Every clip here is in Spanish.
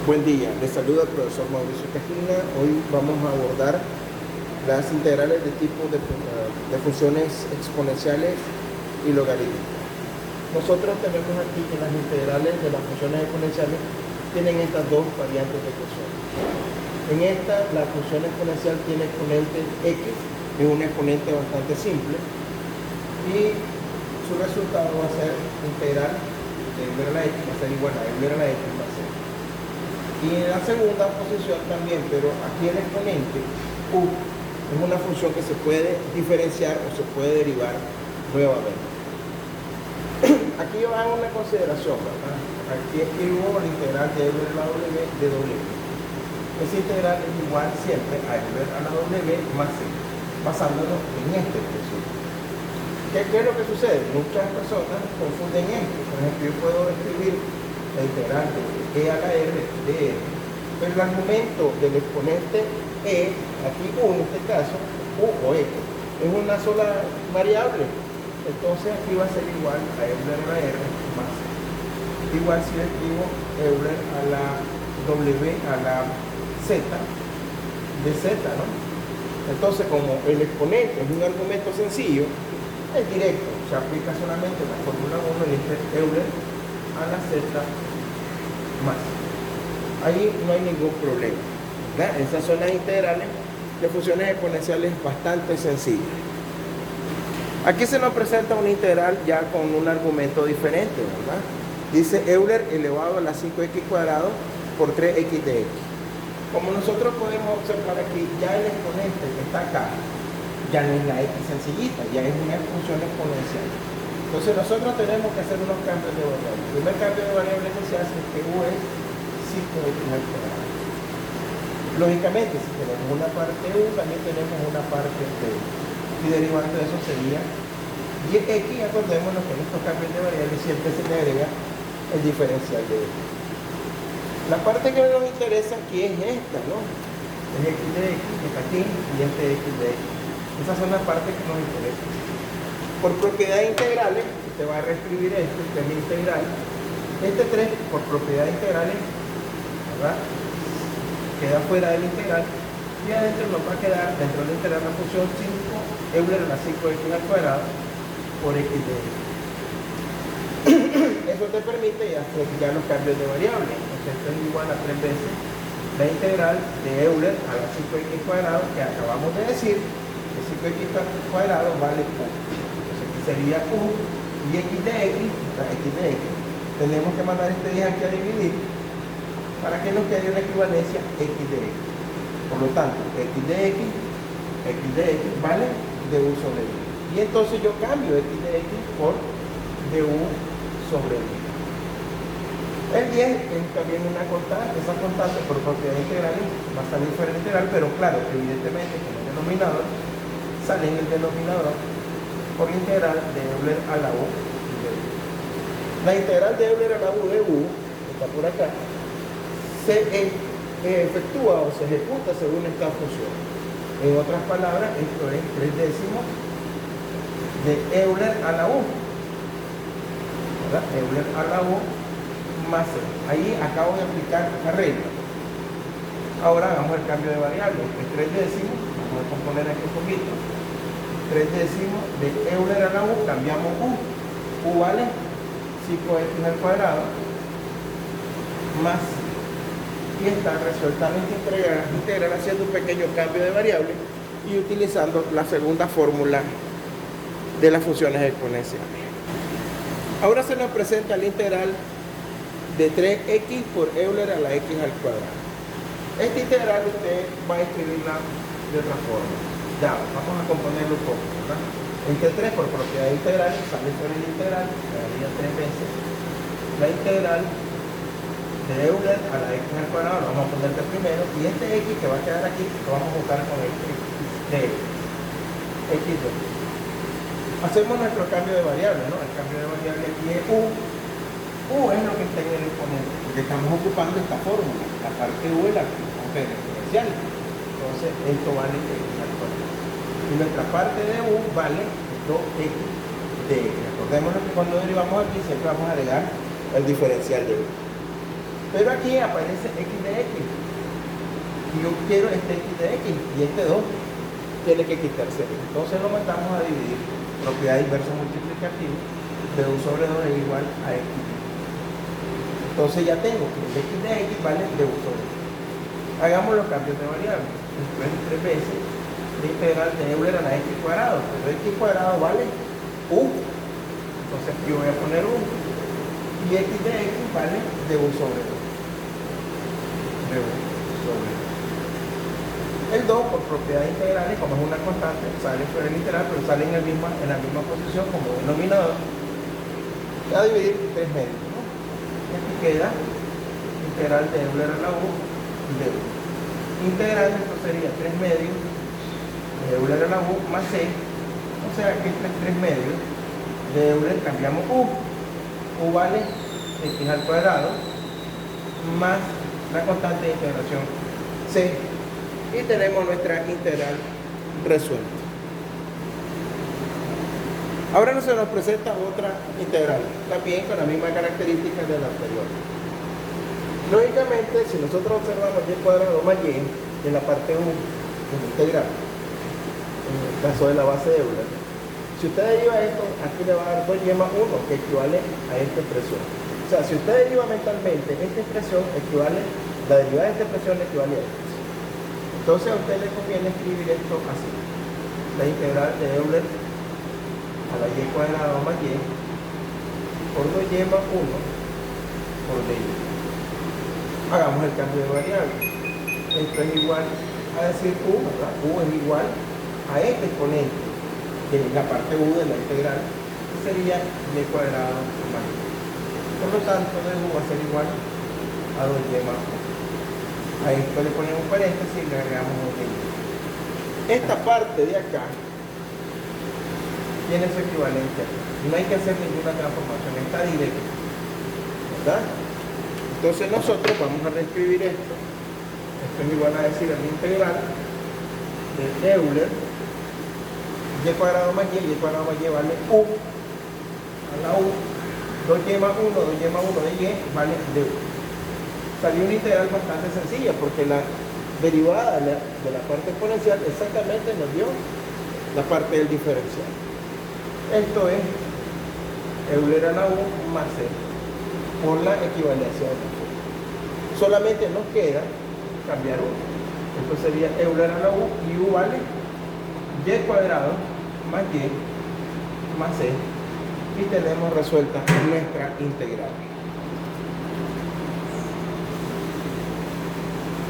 Buen día, les saluda el profesor Mauricio Cajina. Hoy vamos a abordar las integrales de tipo de funciones exponenciales y logarítmicas. Nosotros tenemos aquí que las integrales de las funciones exponenciales tienen estas dos variantes de ecuación. En esta, la función exponencial tiene exponente x, es un exponente bastante simple, y su resultado va a ser integral de euler a la x, va a ser igual a euler a la x más c. Y en la segunda posición también, pero aquí el exponente u es una función que se puede diferenciar o se puede derivar nuevamente. Aquí yo hago una consideración, ¿verdad? Aquí escribo la integral de euler a la w de w. Esa integral es igual siempre a euler a la w más c, basándonos en este principio. ¿Qué es lo que sucede? Muchas personas confunden esto. Por ejemplo, yo puedo escribir la integral de e a la r de r, pero el argumento del exponente e, aquí u en este caso, u o x, es una sola variable. Entonces aquí va a ser igual a euler a la r más c. Igual si le escribo euler a la w a la z de z, ¿no? Entonces, como el exponente es un argumento sencillo, es directo, se aplica solamente la fórmula 1 y este euler a la z más. Ahí no hay ningún problema, ¿verdad? Esas son las integrales de funciones exponenciales bastante sencillas. Aquí se nos presenta una integral ya con un argumento diferente, ¿verdad? Dice euler elevado a la 5x cuadrado por 3x de x. Como nosotros podemos observar aquí, ya el exponente que está acá ya no es la x sencillita, ya es una función exponencial. Entonces nosotros tenemos que hacer unos cambios de variables. El primer cambio de variable que se hace es que u es 5x al cuadrado. Lógicamente, si tenemos una parte u, también tenemos una parte de u. Y derivando de eso sería y x, acordémonos que en estos cambios de variables siempre se le agrega el diferencial de x. La parte que nos interesa aquí es esta, ¿no? Es x de x, que está aquí, y este x de x. Esas son las partes que nos interesan. Por propiedades integrales, usted va a reescribir esto, que es la integral. Este 3, por propiedades integrales, ¿verdad?, queda fuera del integral. Y adentro nos va a quedar, dentro de la integral, la función 5 euler a la 5x al cuadrado por x de x. Eso te permite ya hacer los cambios de variables. Entonces esto es igual a 3 veces la integral de euler a la 5x cuadrado que acabamos de decir, que 5x cuadrado vale u. Entonces aquí sería u y x de x, la x de x. Tenemos que mandar este 10 aquí a dividir para que nos quede una equivalencia x de x. Por lo tanto, x de x vale du sobre y. Y entonces yo cambio x de x por du sobre y. El 10 es también una constante, esa constante por propiedad integral va a salir fuera del integral, pero claro, evidentemente en el denominador sale en el denominador por integral de euler a la u de u. La integral de euler a la u de u, que está por acá, se efectúa o se ejecuta según esta función. En otras palabras, esto es 3 décimos de euler a la u, ¿verdad? Euler a la u más c. Ahí acabo de aplicar la regla. Ahora hagamos el cambio de variable. Es 3 décimos, vamos a componer aquí un poquito. 3 décimos de euler a la u, cambiamos u. U vale 5x al cuadrado más, y está resuelta la integral haciendo un pequeño cambio de variable y utilizando la segunda fórmula de las funciones exponenciales. Ahora se nos presenta la integral de 3x por euler a la x al cuadrado. Esta integral usted va a escribirla de otra forma. Ya, vamos a componerlo un poco, ¿verdad? Este 3 por propiedad integral sale fuera el integral, quedaría 3 veces la integral de euler a la x al cuadrado, lo vamos a poner de primero, y este x que va a quedar aquí, lo vamos a buscar con el de x de. Hacemos nuestro cambio de variable, ¿no? El cambio de variable aquí es u. U es lo que está en el exponente, porque estamos ocupando esta fórmula. La parte u es la parte exponencial. Entonces, esto vale x al cuadrado. Y nuestra parte de u vale 2x de x. Recordemos que cuando derivamos aquí siempre vamos a agregar el diferencial de u. Pero aquí aparece x de x. Y yo quiero este x de x y este 2 tiene que quitarse. Entonces lo mandamos a dividir. Propiedad inversa multiplicativa de u sobre 2 es igual a x. Entonces ya tengo que el x de x vale de u sobre 2. Hagamos los cambios de variables. Esto es 3 veces la integral de Euler a la x cuadrado. Pero x cuadrado vale u. Entonces aquí voy a poner 1. Y x de x vale de u sobre 2. De u sobre 2. El 2 por propiedades integrales, como es una constante, sale fuera del literal, pero sale en la misma posición como denominador. Voy a dividir 3 medios, ¿no? Aquí queda integral de Euler a la u de u. Integral, esto sería 3 medios de Euler a la u más c. O sea que este 3 medios de Euler cambiamos u. U vale x al cuadrado más la constante de integración c. Y tenemos nuestra integral resuelta. Ahora se nos presenta otra integral, también con las mismas características de la anterior. Lógicamente, si nosotros observamos y cuadrado más y en la parte 1 de la integral, en el caso de la base de Euler, si usted deriva esto, aquí le va a dar 2y más 1, que equivale a esta expresión. O sea, si usted deriva mentalmente esta expresión, la derivada de esta expresión equivale a esta. Entonces a usted le conviene escribir esto así. La integral de Euler a la y cuadrado más y por 2y más 1 por dy. Hagamos el cambio de variable. Esto es igual a decir u, ¿verdad? U es igual a este exponente, que es la parte u de la integral, que sería y cuadrado más y. Por lo tanto, de u va a ser igual a 2y más 1. A esto le ponemos un paréntesis y le agregamos un dy. Esta parte de acá tiene su equivalente aquí. No hay que hacer ninguna transformación, está directa, ¿verdad? Entonces nosotros vamos a reescribir esto. Esto es igual a decir la integral de Euler y cuadrado más y cuadrado más y vale u a la u, 2y más 1, 2y más 1 de y vale de u. Salió una integral bastante sencilla porque la derivada de la parte exponencial exactamente nos dio la parte del diferencial. Esto es Euler a la u más c por la equivalencia de la u. Solamente nos queda cambiar u. Esto sería Euler a la u y u vale y cuadrado más y más c. Y tenemos resuelta nuestra integral.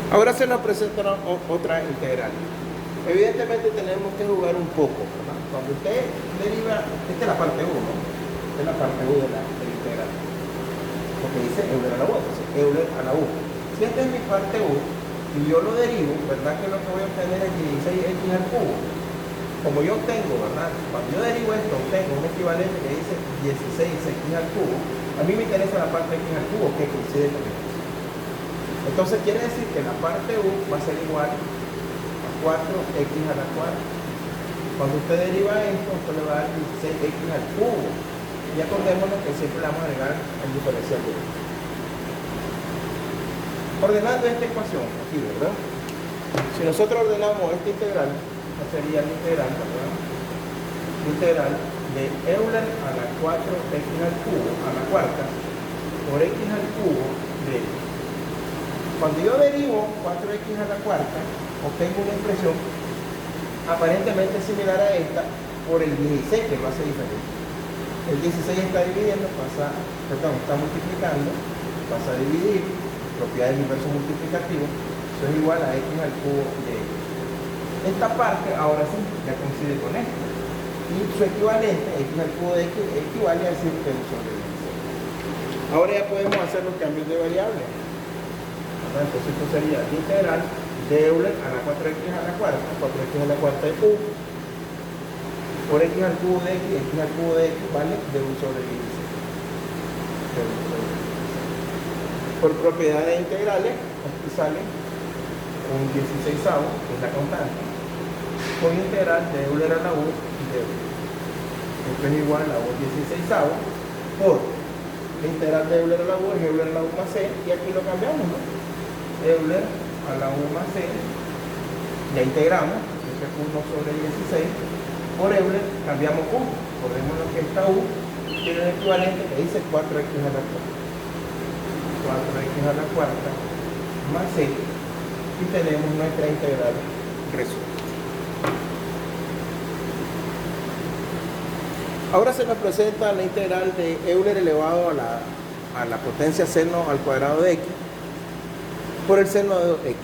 Ahora se nos presenta otra integral. Evidentemente tenemos que jugar un poco, ¿verdad? Cuando usted deriva, esta es la parte 1, esta es la parte 1 de la integral. Porque dice Euler a la u, entonces Euler a la u. Si esta es mi parte 1 y yo lo derivo, ¿verdad? Que lo que voy a obtener es 16x al cubo. Como yo obtengo, ¿verdad? Cuando yo derivo esto, obtengo un equivalente que dice 16x al cubo. A mí me interesa la parte x al cubo, que coincide con esto. Entonces quiere decir que la parte u va a ser igual a 4x a la cuarta. Cuando usted deriva esto, usted le va a dar 16x al cubo. Y acordémonos que siempre le vamos a agregar el diferencial de esto. Ordenando esta ecuación, aquí, ¿verdad? Si nosotros ordenamos esta integral, sería la integral, ¿verdad? Integral de Euler a la 4x al cubo, a la cuarta, por x al cubo de x. Cuando yo derivo 4x a la cuarta, obtengo una expresión aparentemente similar a esta por el 16, que lo hace diferente. El 16 está dividiendo, está multiplicando, pasa a dividir, propiedad del inverso multiplicativo, eso es igual a x al cubo de x. Esta parte, ahora sí, ya coincide con esto. Y su equivalente, x al cubo de x, equivale a decir que sobre 16. Ahora ya podemos hacer los cambios de variables. Entonces esto sería la integral de Euler a la 4x a la cuarta, 4x a la cuarta de u, por x al cubo de x, x al cubo de x vale de u sobre 16. Por propiedades integrales, aquí sale un 16avo, que es la constante, por integral de Euler a la u de u. Esto es igual a un 16avo por La integral de Euler a la U es Euler a la U más C, y aquí lo cambiamos, ¿no? Euler a la U más C, ya integramos, este es 1 sobre 16, por Euler cambiamos U, recordemos que esta U tiene un equivalente que dice 4x a la cuarta. 4x a la cuarta más C, y tenemos nuestra integral resuelta. Ahora se nos presenta la integral de Euler elevado a la potencia seno al cuadrado de x por el seno de x.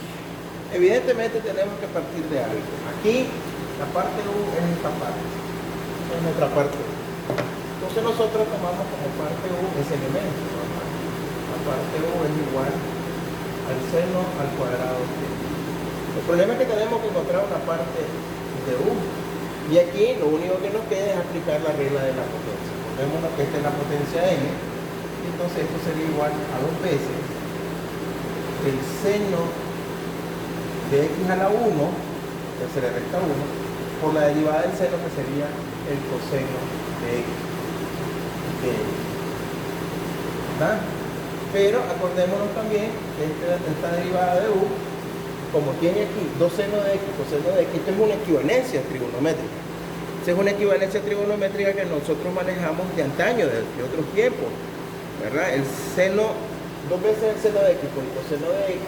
Evidentemente tenemos que partir de algo. Aquí la parte U es esta parte, es nuestra parte U. Entonces nosotros tomamos como parte U ese elemento, ¿no? La parte U es igual al seno al cuadrado de x. El problema es que tenemos que encontrar una parte de U. Y aquí lo único que nos queda es aplicar la regla de la potencia. Vemos que esta es la potencia n, entonces esto sería igual a 2 veces el seno de x a la 1, que se le resta 1, por la derivada del seno, que sería el coseno de x. ¿Verdad? Pero acordémonos también que esta derivada de u, como tiene aquí dos senos de x, coseno de x, esto es una equivalencia trigonométrica. Esta es una equivalencia trigonométrica que nosotros manejamos de antaño, de otros tiempos, ¿verdad? El seno, 2 veces el seno de x por el coseno de x,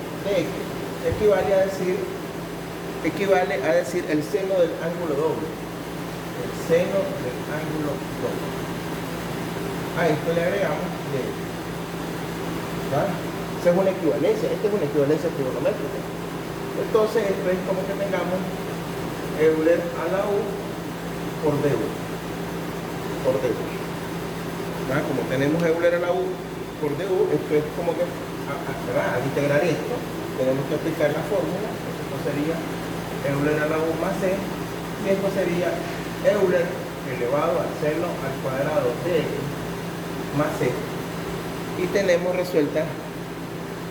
equivale a decir el seno del ángulo doble. El seno del ángulo doble. A esto le agregamos de, ¿verdad? Esa es una equivalencia, esta es una equivalencia trigonométrica. Entonces esto es como que tengamos Euler a la U por du. ¿Verdad? Como tenemos Euler a la U por du, esto es como que, ¿verdad? Al integrar esto, tenemos que aplicar la fórmula. Esto sería Euler a la U más C, y esto sería Euler elevado al seno al cuadrado de x más C. Y tenemos resuelta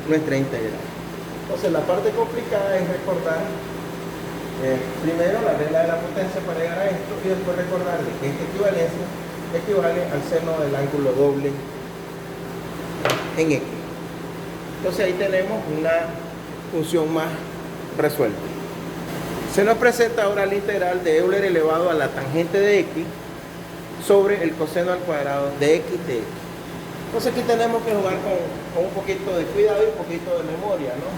nuestra integral. Entonces la parte complicada es recordar primero la regla de la potencia para llegar a esto, y después recordar que esta equivalencia equivale al seno del ángulo doble en x. Entonces ahí tenemos una función más resuelta. Se nos presenta ahora la integral de Euler elevado a la tangente de x sobre el coseno al cuadrado de x de x. Entonces aquí tenemos que jugar con un poquito de cuidado y un poquito de memoria, ¿no?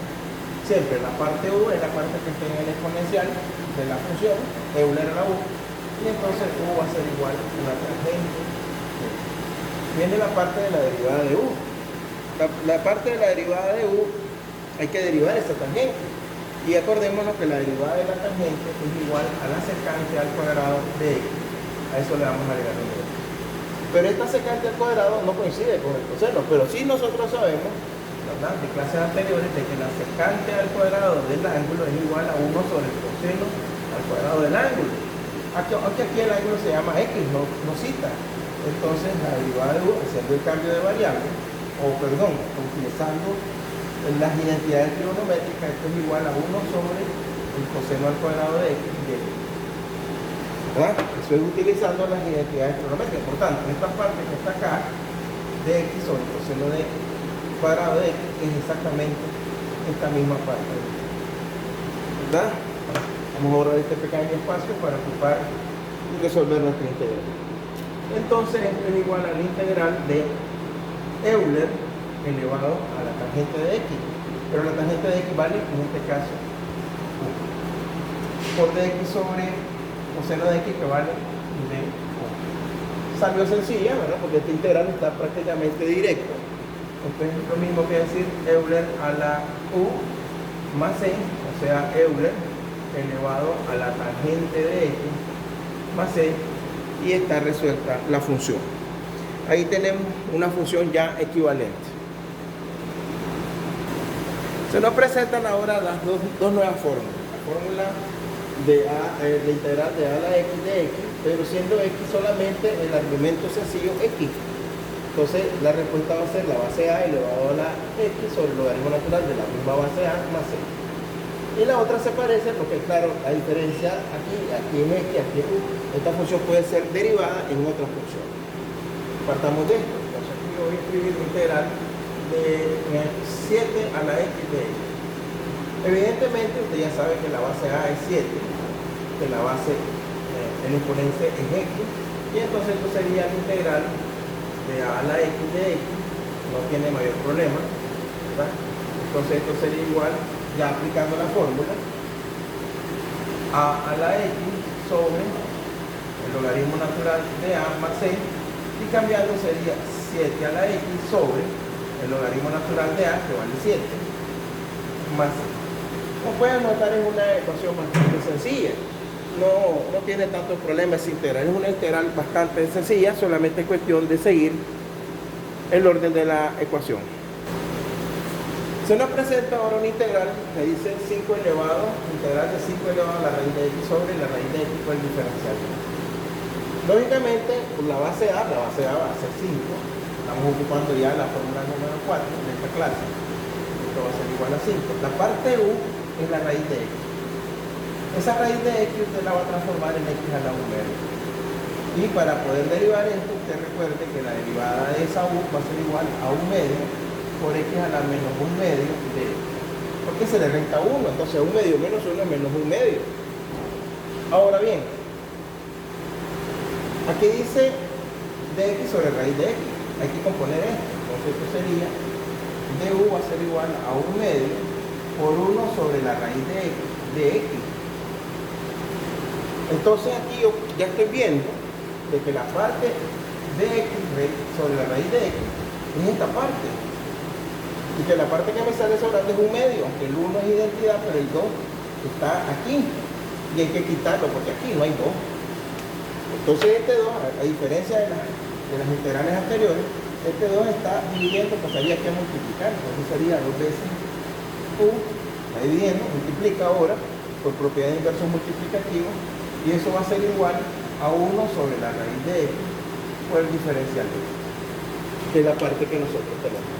Siempre la parte U es la parte que está en el exponencial de la función, Euler a la U, y entonces U va a ser igual a la tangente. Viene la parte de la derivada de U. La parte de la derivada de U hay que derivar esta tangente. Y acordémonos que la derivada de la tangente es igual a la secante al cuadrado de x. A eso le vamos a agregar un 2. Pero esta secante al cuadrado no coincide con el coseno, pero sí nosotros sabemos, ¿verdad?, de clases anteriores, de que la secante al cuadrado del ángulo es igual a 1 sobre el coseno al cuadrado del ángulo. Aunque aquí el ángulo se llama x, no cita. Entonces la derivada de u, haciendo el cambio de variable, utilizando las identidades trigonométricas, esto es igual a 1 sobre el coseno al cuadrado de x de x. ¿Verdad? Eso es utilizando las identidades trigonométricas. Por tanto, esta parte que está acá, de x sobre el coseno de x cuadrado de x, es exactamente esta misma parte. ¿Verdad? Vamos a borrar este pequeño espacio para ocupar y resolver nuestra integral. Entonces, esto es igual a la integral de Euler elevado a la tangente de x. Pero la tangente de x vale, en este caso, por dx sobre coseno de x, que vale de 1. Salió sencilla, ¿verdad?, porque esta integral está prácticamente directa. Entonces es lo mismo que decir Euler a la u más c, o sea, Euler elevado a la tangente de x más c, y está resuelta la función. Ahí tenemos una función ya equivalente. Se nos presentan ahora las dos nuevas fórmulas. La fórmula de la integral de a a la x de x, pero siendo x solamente el argumento sencillo x. Entonces la respuesta va a ser la base a elevado a la x sobre el logaritmo natural de la misma base a más c. Y la otra se parece porque, claro, la diferencia aquí es x, aquí es u. Esta función puede ser derivada en otra función. Partamos de esto. Entonces aquí yo voy a escribir la integral de 7 a la x de x. Evidentemente usted ya sabe que la base a es 7, que la base, el exponente es x, y entonces esto sería la integral de a la x de x, no tiene mayor problema, ¿verdad? Entonces esto sería igual, ya aplicando la fórmula, a la x sobre el logaritmo natural de a más c, y cambiando sería 7 a la x sobre el logaritmo natural de a, que vale 7, más c. Como pueden notar, es una ecuación bastante sencilla, no tiene tantos problemas esa integral, es una integral bastante sencilla, solamente es cuestión de seguir el orden de la ecuación. Se nos presenta ahora una integral que dice 5 elevado, integral de 5 elevado a la raíz de x sobre la raíz de x por el diferencial. Lógicamente, por la base a va a ser 5, estamos ocupando ya la fórmula número 4 de esta clase, esto va a ser igual a 5. La parte u es la raíz de x. Esa raíz de x usted la va a transformar en x a la 1 medio. Y para poder derivar esto, usted recuerde que la derivada de esa u va a ser igual a 1 medio por x a la menos 1 medio de x. Porque se le resta 1, entonces 1 medio menos 1 es menos 1 medio. Ahora bien, aquí dice dx sobre raíz de x. Hay que componer esto. Entonces esto sería du va a ser igual a 1 medio por 1 sobre la raíz de x. Entonces aquí yo ya estoy viendo de que la parte de x sobre la raíz de x es esta parte. Y que la parte que me sale sobrando es 1 medio, aunque el 1 es identidad, pero el 2 está aquí. Y hay que quitarlo porque aquí no hay 2. Entonces este 2, a diferencia de las integrales anteriores, este 2 está dividiendo, pues había que multiplicar. Entonces sería 2 veces u, está dividiendo, multiplica ahora por propiedad de inversos multiplicativos, y eso va a ser igual a 1 sobre la raíz de x por el diferencial de x, que es la parte que nosotros tenemos,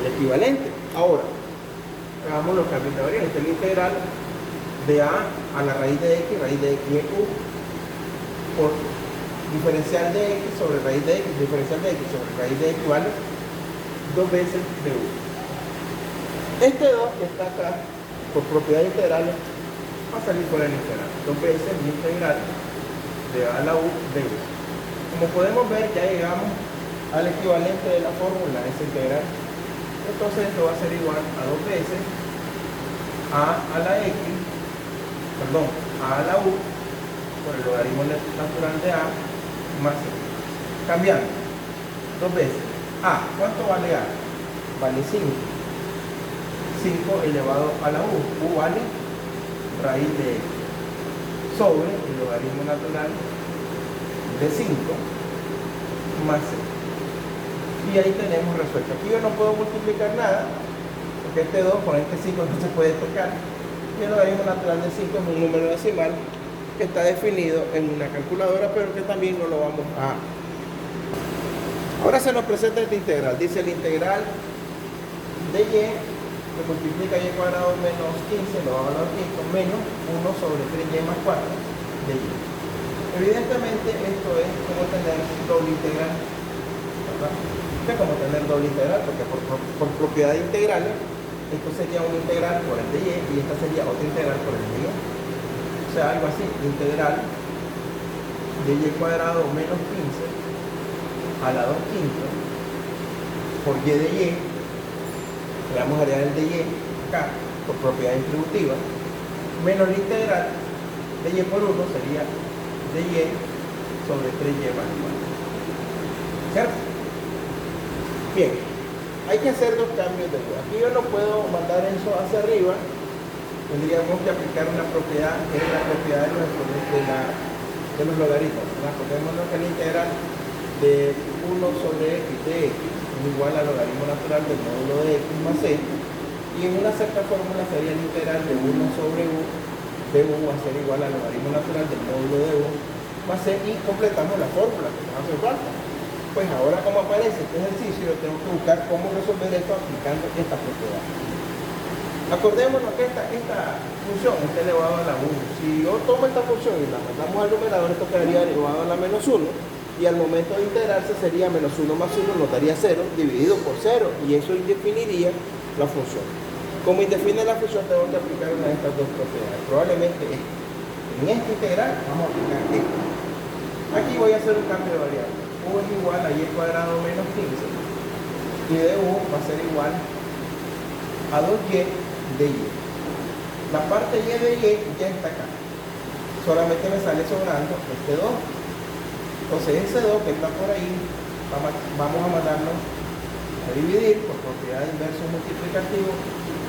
el equivalente. Ahora, hagamos los cambios de variable. Esta es la integral de a la raíz de x es u, por diferencial de x sobre raíz de x, diferencial de x sobre raíz de x vale 2 veces de u. Este 2 que está acá, por propiedad de integrales, va a salir por el integral. 2 veces la integral de a la u de u. Como podemos ver, ya llegamos al equivalente de la fórmula de esa integral. Entonces esto va a ser igual a 2 veces a la x, perdón, a la u por el logaritmo natural de a más c. Cambiando 2 veces a, ¿cuánto vale a? Vale 5. 5 elevado a la u vale raíz de x sobre el logaritmo natural de 5 más c. Y ahí tenemos resuelto. Aquí yo no puedo multiplicar nada, porque este 2 con este 5 no se puede tocar. Y el logaritmo natural de 5 es un número decimal que está definido en una calculadora, pero que también no lo vamos a... Ahora se nos presenta esta integral. Dice la integral de y, que multiplica y cuadrado menos 15, lo vamos a dar 15, menos 1 sobre 3y más 4 de y. Evidentemente esto es como tener doble integral, ¿verdad? Es como tener doble integral, porque por propiedad de integrales, esto sería una integral por el de y esta sería otra integral por el de y. O sea, algo así, integral de y cuadrado menos 15 a la 2 quintos por y de y, le vamos a agregar el de y acá, por propiedad distributiva, menos la integral de y por 1 sería de y sobre 3y más 4. ¿Cierto? Bien, hay que hacer dos cambios de u. Aquí yo no puedo mandar eso hacia arriba, tendríamos que aplicar una propiedad que es la propiedad de los logaritmos. Recordemos que la integral de 1 sobre x de x es igual al logaritmo natural del módulo de x más c, y en una cierta fórmula sería la integral de 1 sobre u de u va a ser igual al logaritmo natural del módulo de u más c, y completamos la fórmula que nos hace falta. Pues ahora, como aparece este ejercicio, yo tengo que buscar cómo resolver esto aplicando esta propiedad. Acordémonos que esta función está elevado a la 1. Si yo tomo esta función y la mandamos al numerador, esto quedaría elevado a la menos 1. y al momento de integrarse sería menos 1 más 1 nos daría 0 dividido por 0 y eso indefiniría la función. Como indefine la función tengo que aplicar una de estas dos propiedades, probablemente esta. En esta integral vamos a aplicar esta. Aquí voy a hacer un cambio de variable. U es igual a y cuadrado menos 15 y de u va a ser igual a 2y de y. La parte y de y ya está acá. Solamente me sale sobrando este 2. Entonces ese 2 que está por ahí, vamos a mandarlo a dividir por propiedad de inverso multiplicativo.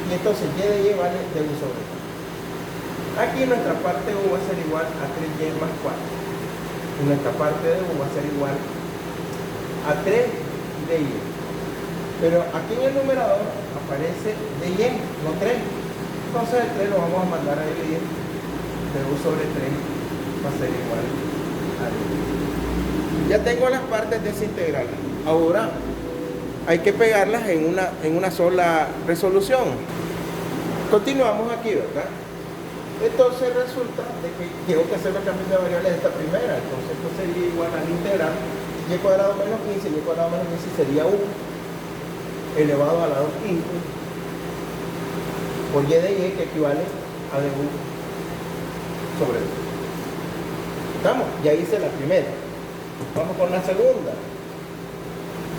Y entonces y de y vale de u sobre 3. Aquí nuestra parte u va a ser igual a 3y más 4. Y nuestra parte de u va a ser igual a 3 de y. Pero aquí en el numerador aparece de y, no 3. Entonces el 3 lo vamos a mandar a dividir. De u sobre 3 va a ser igual a 10. Ya tengo las partes de esa integral. Ahora hay que pegarlas en una sola resolución. Continuamos aquí, ¿verdad? Entonces resulta de que tengo que hacer los cambios de variables de esta primera. Entonces esto sería igual a la integral y cuadrado menos 15, y cuadrado menos 15 sería u elevado a la 2 quintos por y de y, que equivale a de u sobre 2. ¿Estamos? Ya hice la primera. Vamos con la segunda.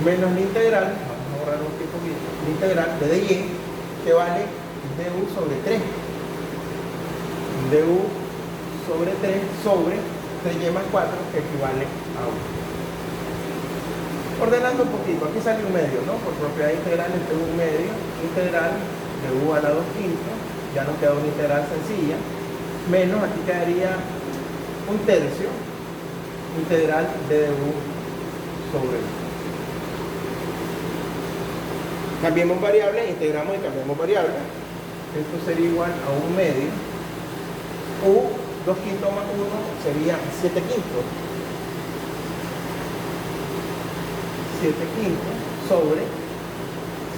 Menos la integral, vamos a borrar un poquito, la integral de y, que vale de u sobre 3. De u sobre 3 sobre 3y más 4, que equivale a 1. Ordenando un poquito, aquí sale un medio, ¿no? Por propiedad integral entre un medio, integral de u a la 2 quintos, ya nos queda una integral sencilla, menos, aquí quedaría un tercio, integral de u sobre 1. Cambiemos variable, integramos y cambiamos variable. Esto sería igual a un medio. U, 2 quintos más 1 sería 7 quintos. 7 quintos sobre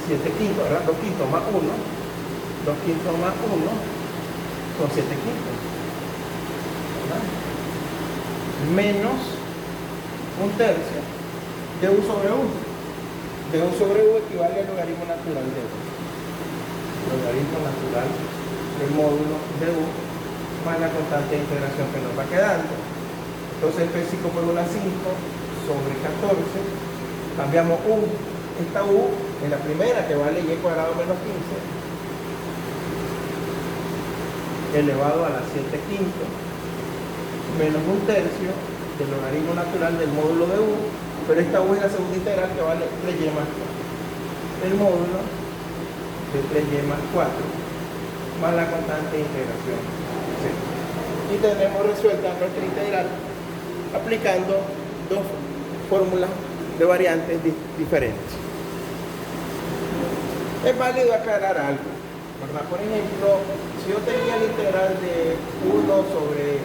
7 quintos, ¿verdad? 2 quintos más 1. 2 quintos más 1 son 7 quintos. ¿Verdad? Menos un tercio de u sobre 1. De u sobre u equivale al logaritmo natural de u. Logaritmo natural del módulo de u más la constante de integración que nos va quedando. Entonces P5 por 1 a 5 sobre 14. Cambiamos u. Esta u en la primera, que vale y cuadrado menos 15 elevado a la 7 quintos menos un tercio del logaritmo natural del módulo de u, pero esta u es la segunda integral, que vale 3y más 4. El módulo de 3y más 4 más la constante de integración. Sí. Y tenemos resuelta nuestra integral aplicando dos fórmulas de variantes diferentes. Es válido aclarar algo, ¿verdad? Por ejemplo, si yo tenía la integral de 1 sobre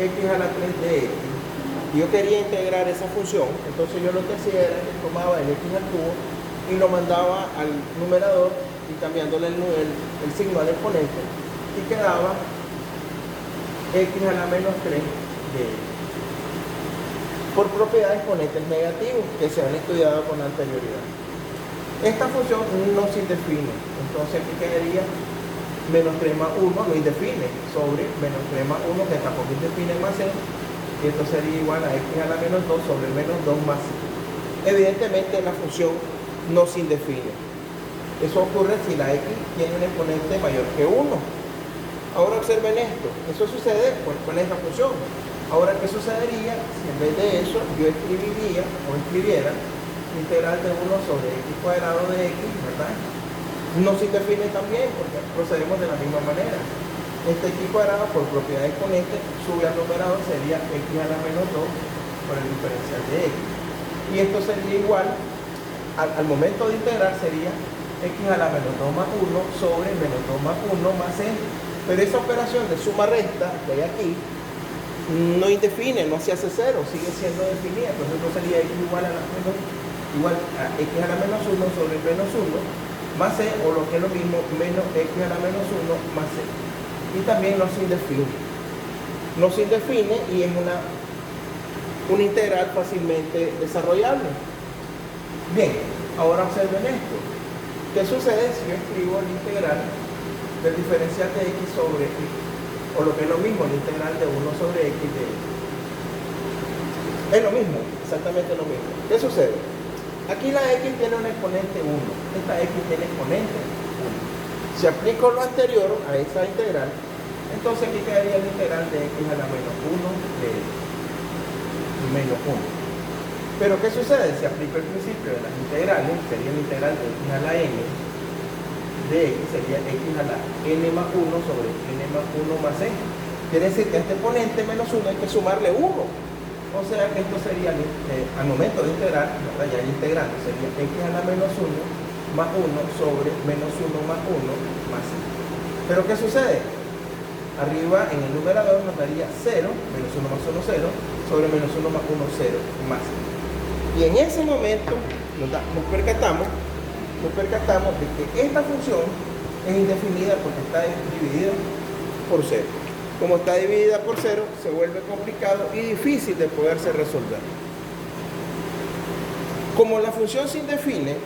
x a la 3 de x y yo quería integrar esa función, entonces yo lo que hacía era que tomaba el x al cubo y lo mandaba al numerador y cambiándole el signo al exponente, y quedaba x a la menos 3 de x. Por propiedad de exponentes negativos que se han estudiado con anterioridad. Esta función no se indefine, entonces aquí quedaría menos 3 más 1, lo indefine, sobre menos 3 más 1, que tampoco indefine más c, y esto sería igual a x a la menos 2 sobre menos 2 más c. Evidentemente la función no se indefine. Eso ocurre si la x tiene un exponente mayor que 1. Ahora observen esto, eso sucede pues, con esa función. Ahora, ¿qué sucedería si en vez de eso yo escribiera integral de 1 sobre x cuadrado de x, ¿verdad? No se indefine también porque procedemos de la misma manera. Este x cuadrado por propiedad de exponente sube al numerador, sería x a la menos 2 por el diferencial de x. Y esto sería igual, al momento de integrar sería x a la menos 2 más 1 sobre menos 2 más 1 más c. Pero esa operación de suma resta que hay aquí no indefine, no se hace cero, sigue siendo definida. Por ejemplo, sería x igual a x a la menos 1 sobre menos 1 más c, o lo que es lo mismo, menos x a la menos 1 más c. Y también no se indefine. No se indefine y es una una integral fácilmente desarrollable. Bien, ahora observen esto. ¿Qué sucede si yo escribo la integral del diferencial de x sobre x? O lo que es lo mismo, la integral de 1 sobre x de x. Es lo mismo, exactamente lo mismo. ¿Qué sucede? Aquí la x tiene un exponente 1. Esta x tiene exponente 1. Si aplico lo anterior a esa integral, entonces aquí quedaría la integral de x a la menos 1 de x. Menos 1. Pero ¿qué sucede? Si aplico el principio de las integrales, sería la integral de x a la n de x, sería x a la n más 1 sobre n más 1 más n. Quiere decir que a este exponente menos 1 hay que sumarle 1. O sea que esto sería, al momento de integrar, ¿verdad? Ya integrando, sería x a la menos 1 más 1 sobre menos 1 más 1 más n. Pero ¿qué sucede? Arriba en el numerador nos daría 0, menos 1 más 1, 0, sobre menos 1 más 1, 0 más n. Y en ese momento nos percatamos de que esta función es indefinida porque está dividida por 0. Como está dividida por 0, se vuelve complicado y difícil de poderse resolver. Como la función se indefine,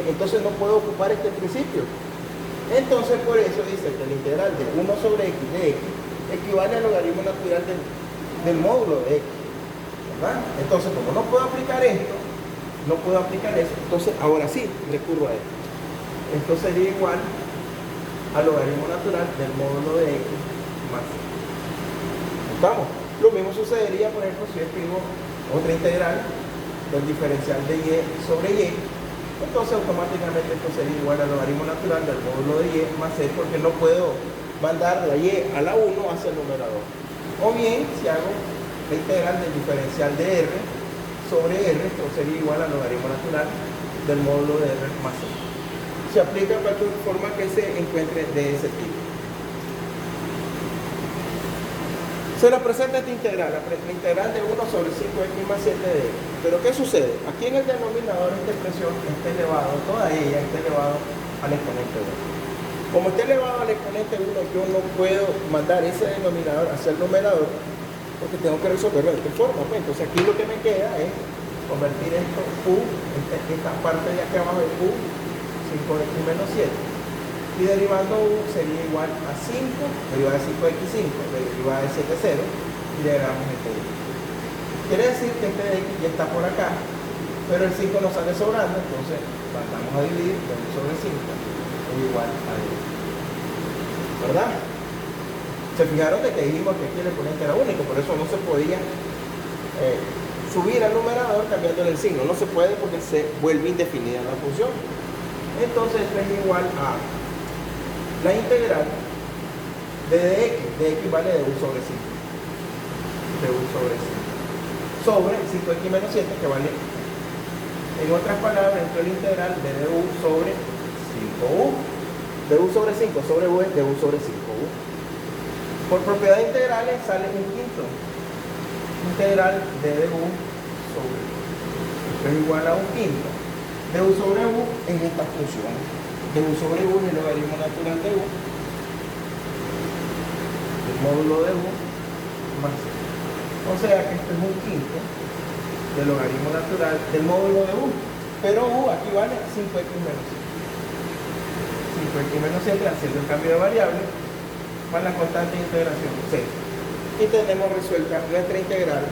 entonces no puedo ocupar este principio. Entonces por eso dice que la integral de 1 sobre x de x equivale al logaritmo natural del módulo de x. ¿Verdad? Entonces, como no puedo aplicar esto, entonces ahora sí recurro a esto. Esto sería igual al logaritmo natural del módulo de x más y. ¿Estamos? Lo mismo sucedería, por ejemplo, si escribo otra integral del diferencial de y sobre y, entonces automáticamente esto sería igual al logaritmo natural del módulo de y más c, porque no puedo mandar la y a la 1 hacia el numerador. O bien, si hago la integral del diferencial de r sobre r, esto sería igual al logaritmo natural del módulo de r más c. Se aplica de cualquier forma que se encuentre de ese tipo. Se nos presenta esta integral, la integral de 1 sobre 5x más 7 de x. Pero ¿qué sucede? Aquí en el denominador esta expresión está elevado, toda ella está elevado al exponente 1. Como está elevado al exponente 1, yo no puedo mandar ese denominador hacia el numerador, porque tengo que resolverlo de esta forma. Pues. Entonces aquí lo que me queda es convertir esto u, esta parte de acá abajo de u, 5x menos 7. Y derivando u sería igual a 5, derivada de 5x5, derivada de 7, 0, y le agregamos este x. Quiere decir que este x ya está por acá, pero el 5 nos sale sobrando, entonces vamos a dividir 1 sobre 5, es igual a x. ¿Verdad? Se fijaron de que dijimos que aquí el exponente era único, por eso no se podía subir al numerador cambiando el signo. No se puede porque se vuelve indefinida la función. Entonces esto es igual a la integral de dx vale de u sobre 5. De u sobre 5. Sobre 5x menos 7, que vale, en otras palabras, esto es la integral de du sobre 5u. De u sobre 5 sobre u es de u sobre 5u. Por propiedad de integrales sale un quinto. Integral de du sobre u. Esto es igual a un quinto. De u sobre u es esta función. De u sobre u es el logaritmo natural de u. El módulo de u más c. O sea que esto es un quinto del logaritmo natural del módulo de u. Pero u aquí vale 5x menos 7. 5x menos 7 haciendo el cambio de variable. Para la constante de integración c. Y tenemos resuelta nuestra integral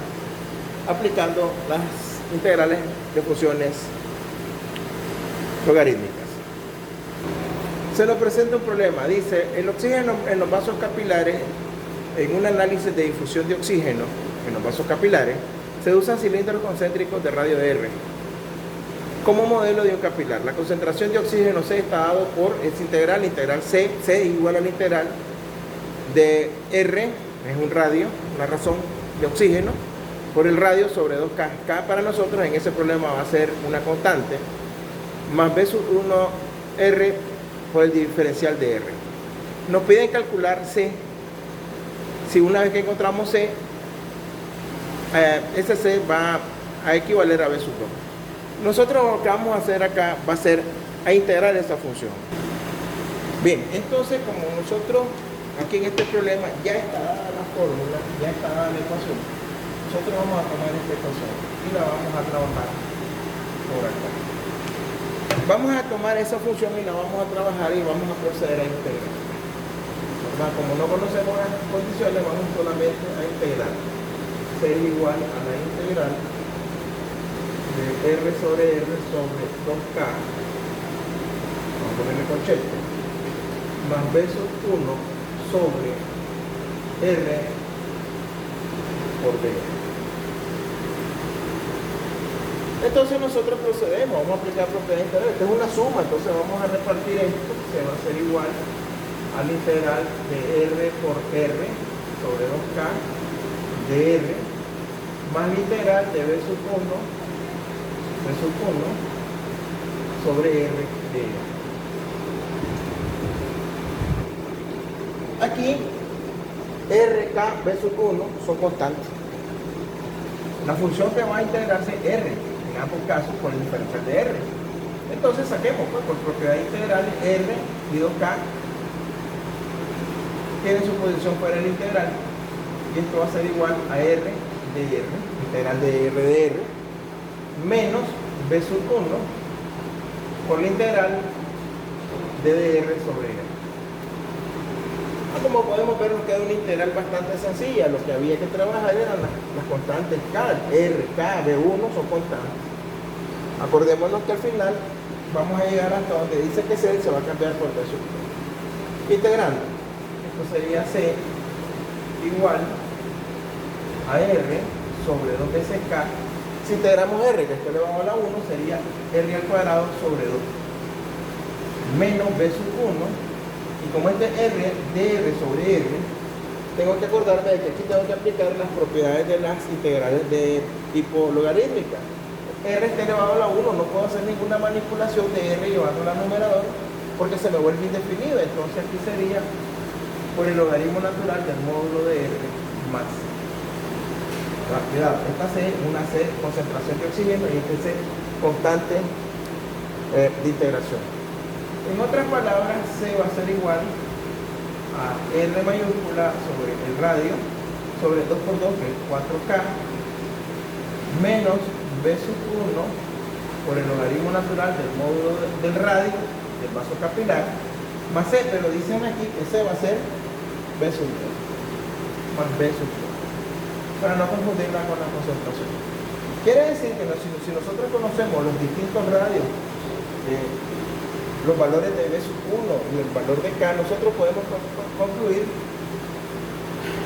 aplicando las integrales de funciones logarítmicas. Se nos presenta un problema. Dice, el oxígeno en los vasos capilares, en un análisis de difusión de oxígeno en los vasos capilares, se usan cilindros concéntricos de radio de R como modelo de un capilar. La concentración de oxígeno C está dado por esta integral, la integral C igual a la integral de R, es un radio, una razón de oxígeno, por el radio sobre 2K. K para nosotros en ese problema va a ser una constante, más B sub 1R por el diferencial de R. Nos piden calcular C. Si una vez que encontramos C, ese C va a equivaler a B sub 2. Nosotros lo que vamos a hacer acá va a ser a integrar esa función. Bien, entonces como nosotros aquí en este problema ya está dada la fórmula, ya está dada la ecuación, nosotros vamos a tomar esta ecuación y la vamos a trabajar por acá. Vamos a tomar esa función y la vamos a trabajar y vamos a proceder a integrar. ¿Verdad? Como no conocemos las condiciones, vamos solamente a integrar. Ser igual a la integral de r sobre 2k, vamos a ponerle concheto, más b sub 1 sobre r por d. Entonces nosotros procedemos, vamos a aplicar propiedad integral. Esta es una suma, entonces vamos a repartir esto, se va a hacer igual a la integral de r por r sobre 2k de r más la integral de b sub 1 sobre r de r. Aquí r, k, b sub 1 son constantes. La función que va a integrarse es r, en ambos casos por el diferencial de r. Entonces saquemos pues, por propiedad integral r y 2k tiene su posición fuera del integral y esto va a ser igual a r de r, integral de r menos b sub 1 por la integral de dr sobre r. Como podemos ver, nos queda una integral bastante sencilla. Lo que había que trabajar eran las constantes K, R, K, B1 son constantes. Acordémonos que al final vamos a llegar hasta donde dice que C se va a cambiar por B sub 1. Integrando, esto sería C igual a R sobre 2 veces K. Si integramos R, que esto elevado a la 1, sería R al cuadrado sobre 2 menos B sub 1. Y como este r dr sobre r, tengo que acordarme de que aquí tengo que aplicar las propiedades de las integrales de tipo logarítmica. R está elevado a la 1, no puedo hacer ninguna manipulación de r llevando al numerador porque se me vuelve indefinido. Entonces aquí sería por el logaritmo natural del módulo de r más. Cuidado, esta C es una C concentración de oxígeno y este C constante de integración. En otras palabras, C va a ser igual a R mayúscula sobre el radio, sobre 2 por 2, que es 4K, menos B sub 1 por el logaritmo natural del módulo del radio, del vaso capilar, más C, pero dicen aquí que C va a ser B sub 2, más B sub 2, para no confundirla con la concentración. Quiere decir que si nosotros conocemos los distintos radios, los valores de B sub 1 y el valor de K, nosotros podemos concluir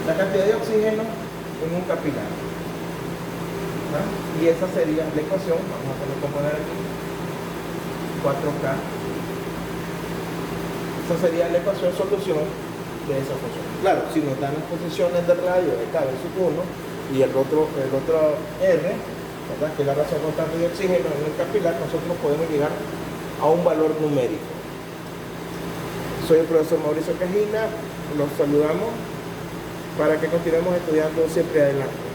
la cantidad de oxígeno en un capilar. ¿No? Y esa sería la ecuación, vamos a componer aquí, 4K. Esa sería la ecuación solución de esa función. Claro, si nos dan las posiciones del radio de K, B sub 1 y el otro R, ¿verdad? Que es la razón constante de oxígeno en el capilar, nosotros podemos llegar a un valor numérico. Soy el profesor Mauricio Cajina, los saludamos para que continuemos estudiando siempre adelante.